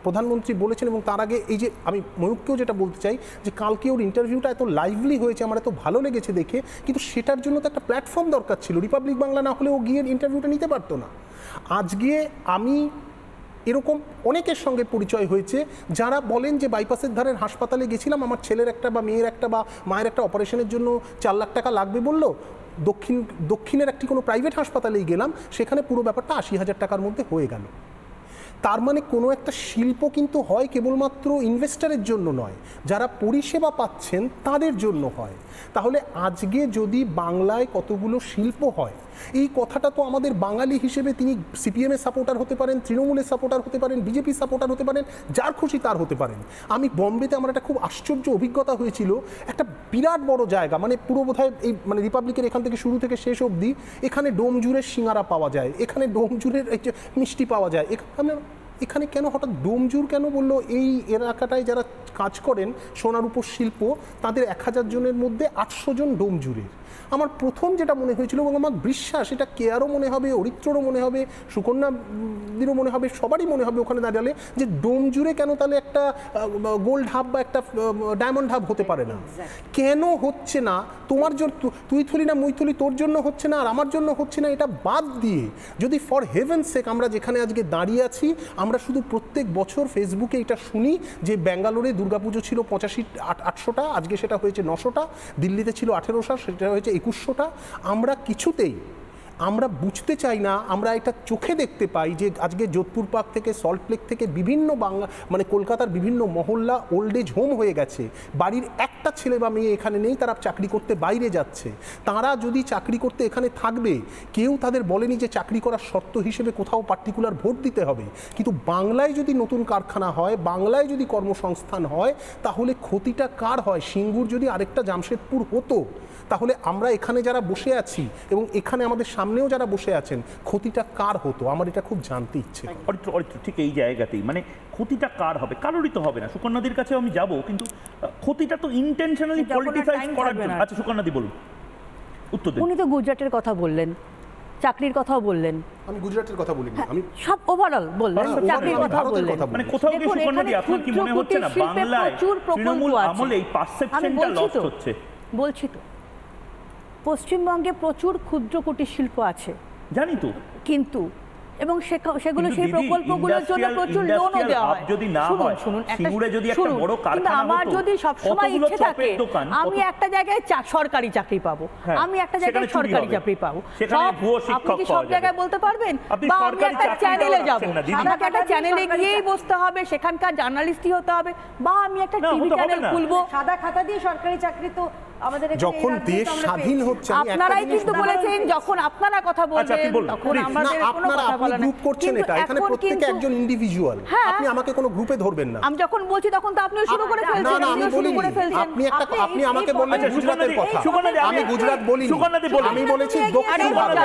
প্রধানমন্ত্রী বলেছেন, এবং তার আগে এই যে আমি ময়ূককেও যেটা বলতে চাই, যে কালকে ওর ইন্টারভিউটা এত লাইভলি হয়েছে, আমার এত ভালো লেগেছে দেখে, কিন্তু সেটার জন্য তো একটা প্ল্যাটফর্ম দরকার ছিল। রিপাবলিক বাংলা না হলে ও গিয়ে ইন্টারভিউটা নিতে পারতো না। আজকে আমি এরকম অনেকের সঙ্গে পরিচয় হয়েছে যারা বলেন যে বাইপাসের ধারের হাসপাতালে গেছিলাম, আমার ছেলের একটা বা মেয়ের একটা বা মায়ের একটা অপারেশনের জন্য 4 লাখ টাকা লাগবে বললো, দক্ষিণের একটি কোনো প্রাইভেট হাসপাতালেই গেলাম, সেখানে পুরো ব্যাপারটা 80,000 টাকার মধ্যে হয়ে গেল। তার মানে কোনো একটা শিল্প কিন্তু হয় কেবলমাত্র ইনভেস্টরের জন্য নয়, যারা পরিষেবা পাচ্ছেন তাদের জন্য হয়। তাহলে আজকে যদি বাংলায় কতগুলো শিল্প হয়, এই কথাটা তো আমাদের বাঙালি হিসেবে, তিনি সিপিএমের সাপোর্টার হতে পারেন, তৃণমূলের সাপোর্টার হতে পারেন, বিজেপির সাপোর্টার হতে পারেন, যার খুশি তার হতে পারেন। আমি বম্বেতে আমার একটা খুব আশ্চর্য অভিজ্ঞতা হয়েছিল। একটা বিরাট বড় জায়গা, মানে পুরো বোধহয় এই মানে রিপাবলিকের এখান থেকে শুরু থেকে শেষ অবধি, এখানে ডোমজুরের সিঙ্গারা পাওয়া যায়, এখানে ডোমজুরের মিষ্টি পাওয়া যায়। এখানে কেন হঠাৎ ডোমজুর কেন বললো? এই এলাকাটায় যারা কাজ করেন সোনার উপর শিল্প, তাদের 1000 জনের মধ্যে 800 জন ডোমজুরের। আমার প্রথম যেটা মনে হয়েছিল, এবং আমার বিশ্বাস এটা কেয়ারও মনে হবে, অরিত্ররও মনে হবে, সুকন্যাদিরও মনে হবে, সবারই মনে হবে ওখানে দাঁড়ালে, যে ডোমজুরে কেন তাহলে একটা গোল্ড হাব বা একটা ডায়মন্ড হাব হতে পারে না? কেন হচ্ছে না? তোমার জন্য তুই থলি না মুই থলি, তোর জন্য হচ্ছে না আর আমার জন্য হচ্ছে না, এটা বাদ দিয়ে যদি ফর হেভেন সেক আমরা যেখানে আজকে দাঁড়িয়ে আছি, আমরা শুধু প্রত্যেক বছর ফেসবুকে এটা শুনি যে ব্যাঙ্গালোরে দুর্গাপুজো ছিল 85-800টা, আজকে সেটা হয়েছে 900টা, দিল্লিতে ছিল 1800, সেটা হয়েছে 2100টা। আমরা কিছুতেই আমরা বুঝতে চাই না, আমরা এটা চোখে দেখতে পাই যে আজকে যোধপুর পার্ক থেকে, সল্টলেক থেকে বিভিন্ন মানে কলকাতার বিভিন্ন মহল্লা ওল্ড এজ হোম হয়ে গেছে। বাড়ির একটা ছেলে বা মেয়ে এখানে নেই, তারা চাকরি করতে বাইরে যাচ্ছে। তারা যদি চাকরি করতে এখানে থাকবে, কেউ তাদের বলেনি যে চাকরি করার শর্ত হিসেবে কোথাও পার্টিকুলার ভোট দিতে হবে। কিন্তু বাংলায় যদি নতুন কারখানা হয়, বাংলায় যদি কর্মসংস্থান হয়, তাহলে ক্ষতিটা কার হয়? সিঙ্গুর যদি আরেকটা জামশেদপুর হতো, তাহলে আমরা এখানে যারা বসে আছি এবং এখানে আমাদের সামনেও যারা বসে আছেন, ক্ষতিটা কার হতো? আমার এটা খুব জানতে ইচ্ছে। অরিত্র ঠিক এই জায়গাতেই, মানে ক্ষতিটা কার হবে? কারোরই তো হবে না। সুকন্যাদির কাছে আমি যাব, কিন্তু ক্ষতিটা তো ইন্টেনশনালি পলিটিসাইজ করার জন্য। আচ্ছা সুকন্যাদি বলুন, উত্তর দিন। উনি তো গুজরাটের কথা বললেন, চাকরির কথাও বললেন। আমি গুজরাটের কথা বলিনি, আমি সব ওভারঅল বললেন, চাকরির কথা বললেন। মানে কোথাও কি সুকন্যাদি আপনার কি মনে হচ্ছে না বাংলায় তৃণমূল আমলে এই পারসেপশনটা লস্ট হচ্ছে? বলছি তো, পশ্চিমবঙ্গে প্রচুর ক্ষুদ্র কুটির শিল্প আছে, জানি তো, কিন্তু এবং সেগুলো সেই প্রকল্পগুলোর জন্য প্রচুর লোনও দেওয়া হয়। যদি না হয়, সিঙ্গুরে যদি একটা বড় কারখানা হতো, আমার যদি সবসময় ইচ্ছে থাকে আমি একটা জায়গায় সরকারি চাকরি পাবো, আমি একটা জায়গায় সরকারি চাকরি পাবো, আপনি কি সব জায়গায় বলতে পারবেন? বা আমি একটা চ্যানেলে যাব, আমাকে একটা চ্যানেলে গিয়েই বসতে হবে, সেখানকার জার্নালিস্টই হতে হবে, বা আমি একটা টিভি চ্যানেল খুলবো। সাদা খাতা দিয়ে সরকারি চাকরি তো আমাদের যখন দেশ স্বাধীন হচ্ছে, আপনারাই কিন্তু বলেছেন, যখন আপনারা কথা বলবেন তখন আমাদের কোনো কথা বলা না। গ্রুপ করছেন, এটা এখানে প্রত্যেকটা একজন ইন্ডিভিজুয়াল, আপনি আমাকে কোনো গ্রুপে ধরবেন না। আমি যখন বলছি তখন তো আপনিও শুরু করে ফেলছেন। না না, আমি বলিনি। আপনি আমাকে বললেন গুজরাটের কথা, আমি গুজরাট বলিনি, আমি বলেছি দক্ষিণ ভারত।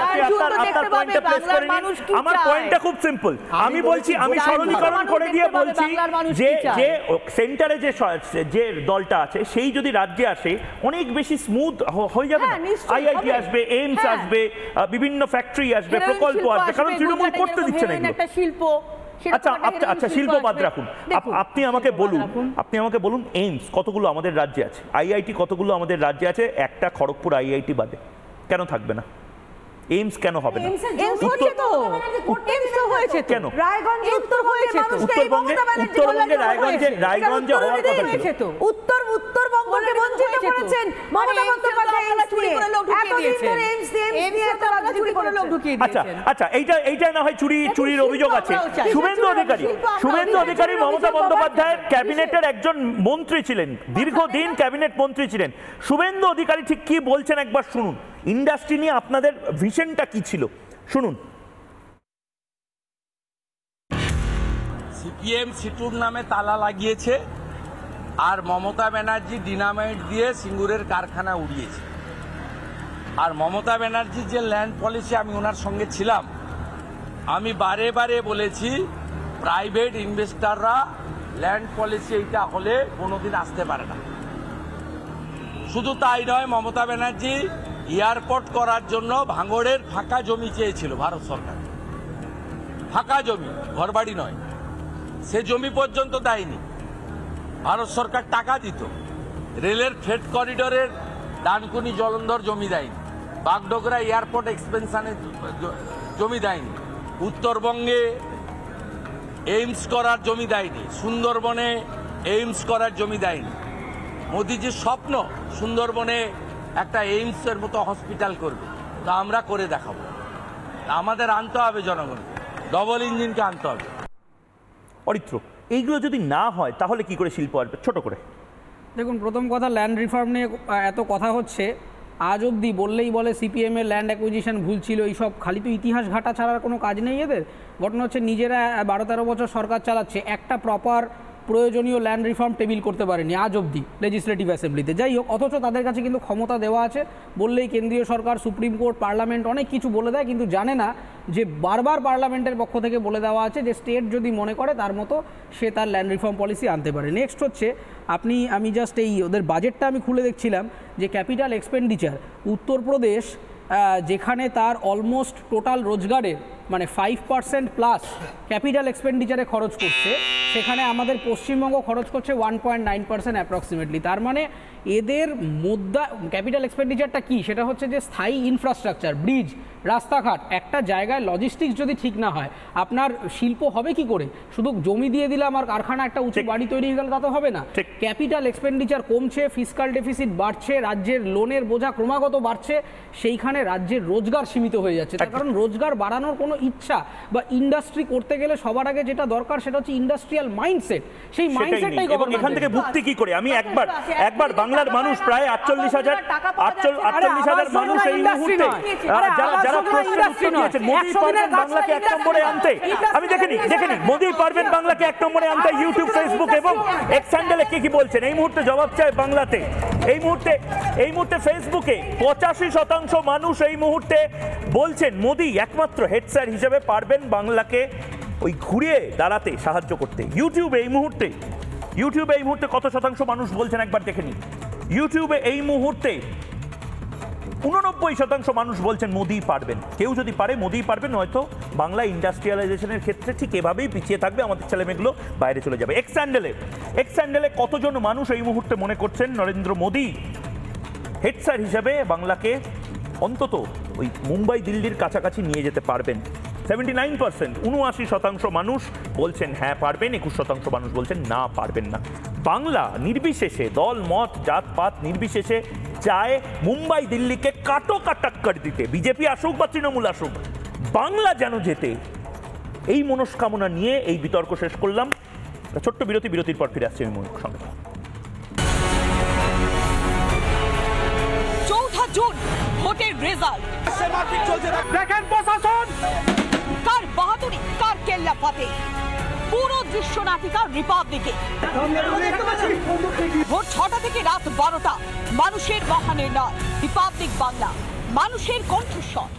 আমার পয়েন্টটা খুব সিম্পল, আমি বলছি, আমি সরলীকরণ করে দিয়ে বলছি যে সেন্টারে যে দলটা আছে সেই যদি রাজ্যে আসে অনেক বেশি স্মুথ হয়ে যাবে। আইআইটি আসবে, এইমস আসবে, বিভিন্ন ফ্যাক্টরি আসবে, প্রকল্প আসবে, কারণ তৃণমূল করতে দিচ্ছে না এগুলো। একটা শিল্প। আচ্ছা শিল্প বাদ রাখুন, আপনি আমাকে বলুন এইমস কতগুলো আমাদের রাজ্যে আছে, আইআইটি কতগুলো আমাদের রাজ্যে আছে, একটা খড়গপুর আইআইটি বাদে, কেন থাকবে না? এইমস কেন হবে না? কেন উত্তরবঙ্গে রায়গঞ্জে হওয়ার কথা ছিল। উত্তরবঙ্গকে বঞ্চিত করেছেন মমতা বন্দ্যোপাধ্যায়। আচ্ছা এইটা না হয় চুরির অভিযোগ আছে। শুভেন্দু অধিকারী মমতা বন্দ্যোপাধ্যায়ের ক্যাবিনেটের একজন মন্ত্রী ছিলেন, দীর্ঘদিন ক্যাবিনেট মন্ত্রী ছিলেন। শুভেন্দু অধিকারী ঠিক কি বলছেন একবার শুনুন। ইন্ডাস্ট্রি নিয়ে আপনাদের ভিশনটা কি ছিল শুনুন। সিপিএম সিটুর নামে তালা লাগিয়েছে, আর মমতা ব্যানার্জি ডিনামাইট দিয়ে সিঙ্গুরের কারখানা উড়িয়েছে। আর মমতা ব্যানার্জির যে ল্যান্ড পলিসি, আমি ওনার সঙ্গে ছিলাম, আমি বারে বারে বলেছি প্রাইভেট ইনভেস্টাররা ল্যান্ড পলিসি এইটা হলে কোনোদিন আসতে পারে না। শুধু তাই নয়, মমতা ব্যানার্জি এয়ারপোর্ট করার জন্য ভাঙড়ের ফাঁকা জমি চেয়েছিল ভারত সরকার, ফাঁকা জমি, ঘরবাড়ি নয়, সে জমি পর্যন্ত দেয়নি। ভারত সরকার টাকা দিত। রেলের ফ্রেট করিডোরের ডানকুনি জলন্ধর জমি দেয়নি, বাগডোগরা এয়ারপোর্ট এক্সপেনশনের জমি দেয়নি, উত্তরবঙ্গে এইমস করার জমি দেয়নি, সুন্দরবনে এইমস করার জমি দেয়নি। মোদিজির স্বপ্ন সুন্দরবনে একটা এইমসের মতো হসপিটাল করবে, তা আমরা করে দেখাবো। আমাদের আনতে হবে জনগণকে, ডবল ইঞ্জিনকে আনতে হবে। অরিত্র, এইগুলো যদি না হয় তাহলে কি করে শিল্প আসবে? ছোট করে দেখুন, প্রথম কথা, ল্যান্ড রিফর্ম নিয়ে এত কথা হচ্ছে, আজ অবধি বললেই বলে সিপিএমের ল্যান্ড অ্যাকুইজিশন ভুল ছিল, এইসব খালি তো ইতিহাস ঘাটা ছাড়ার কোনো কাজ নেই এদের। ঘটনা হচ্ছে নিজেরা 12-13 বছর সরকার চালাচ্ছে, একটা প্রপার প্রয়োজনীয় ল্যান্ড রিফর্ম টেবিল করতে পারেনি আজ অবধি লেজিসলেটিভ অ্যাসেম্বলিতে। যাই হোক, অথচ তাদের কাছে কিন্তু ক্ষমতা দেওয়া আছে, বললেই কেন্দ্রীয় সরকার, সুপ্রিম কোর্ট, পার্লামেন্ট অনেক কিছু বলে দেয়, কিন্তু জানে না যে বারবার পার্লামেন্টের পক্ষ থেকে বলে দেওয়া আছে যে স্টেট যদি মনে করে তার মতো সে তার ল্যান্ড রিফর্ম পলিসি আনতে পারে। নেক্সট হচ্ছে, আমি জাস্ট এই ওদের বাজেটটা আমি খুলে দেখছিলাম যে ক্যাপিটাল এক্সপেন্ডিচার উত্তরপ্রদেশ, যেখানে তার অলমোস্ট টোটাল রোজগারের মানে 5% প্লাস ক্যাপিটাল এক্সপেন্ডিচারে খরচ করছে, সেখানে আমাদের পশ্চিমবঙ্গ খরচ করছে 1.9% অ্যাপ্রক্সিমেটলি। তার মানে এদের মধ্যে ক্যাপিটাল এক্সপেন্ডিচারটা কি, সেটা হচ্ছে যে স্থায়ী ইনফ্রাস্ট্রাকচার, ব্রিজ, রাস্তাঘাট। একটা জায়গায় লজিস্টিক্স যদি ঠিক না হয়, আপনার শিল্প হবে কি করে? শুধু জমি দিয়ে দিলাম আর কারখানা একটা উঁচু বাড়ি তৈরি হয়ে গেল তা তো হবে না। ক্যাপিটাল এক্সপেন্ডিচার কমছে, ফিসকাল ডেফিসিট বাড়ছে, রাজ্যের লোনের বোঝা ক্রমাগত বাড়ছে, সেইখানে রাজ্যের রোজগার সীমিত হয়ে যাচ্ছে। তার কারণ রোজগার বাড়ানোর কোনো ইচ্ছা বা ইন্ডাস্ট্রি করতে গেলে সবার আগে যেটা দরকার সেটা হচ্ছে ইন্ডাস্ট্রিয়াল মাইন্ডসেট। সেই মাইন্ডসেটটাই গভর্নমেন্ট। এখান থেকে মুক্তি কি করে? আমি একবার বাংলার মানুষ প্রায় 48,000 মানুষ এই মুহূর্তে যারা প্রশ্নের উত্তর দিয়েছেন, মোদি পারবেন বাংলাকে 1 নম্বরে আনতে। আমি দেখিনি মোদি পারবেন বাংলাকে 1 নম্বরে আনতে। ইউটিউব, ফেসবুক এবং এক্স হ্যান্ডেলে কি বলছেন এই মুহূর্তে জবাব চায় বাংলাতে। এই মুহূর্তে ফেসবুকে 85% মানুষ এই মুহূর্তে বলছেন মোদি একমাত্র হেড স্যার হিসেবে পারবেন বাংলাকে ওই ঘুরিয়ে দাঁড়াতে সাহায্য করতে। ইউটিউবে এই মুহূর্তে কত শতাংশ মানুষ বলছেন একবার দেখে নিন। ইউটিউবে এই মুহূর্তে 89% মানুষ বলছেন মোদি পারবেন। কেউ যদি পারে মোদি পারবেন, নয়তো বাংলা ইন্ডাস্ট্রিয়ালাইজেশনের ক্ষেত্রে ঠিক এভাবেই পিছিয়ে থাকবে, আমাদের ছেলেমেয়েগুলো বাইরে চলে যাবে। এক্স স্যান্ডেলে কতজন মানুষ এই মুহূর্তে মনে করছেন নরেন্দ্র মোদি হেড স্যার হিসেবে বাংলাকে অন্তত ওই মুম্বাই দিল্লির কাছাকাছি নিয়ে যেতে পারবেন? 79%, 79% মানুষ বলছেন হ্যাঁ পারবেন, 21% মানুষ বলছেন না পারবেন না। বাংলা নির্বিশেষে দল মত জাত পাত নির্বিশেষে চায় মুম্বাই দিল্লিকে কাটো কাটাক্কর দিতে, বিজেপি আসুক বা তৃণমূল আসুক, বাংলা যেন যেতে, এই মনস্কামনা নিয়ে এই বিতর্ক শেষ করলাম। ছোট্ট বিরতির পর ফিরে আসছে আমি ময়ূখ সঙ্গে। 4 জুন ভোটের রেজাল্ট দেখেন, প্রশাসন কার বাহাদুরি কার কেল্লা ফাতে, পুরো দৃশ্য নাটিকা রিপাবলিকে। ভোর 6টা থেকে রাত 12টা, মানুষের মহানির্ণয়, রিপাবলিক বাংলা, মানুষের কণ্ঠস্বর।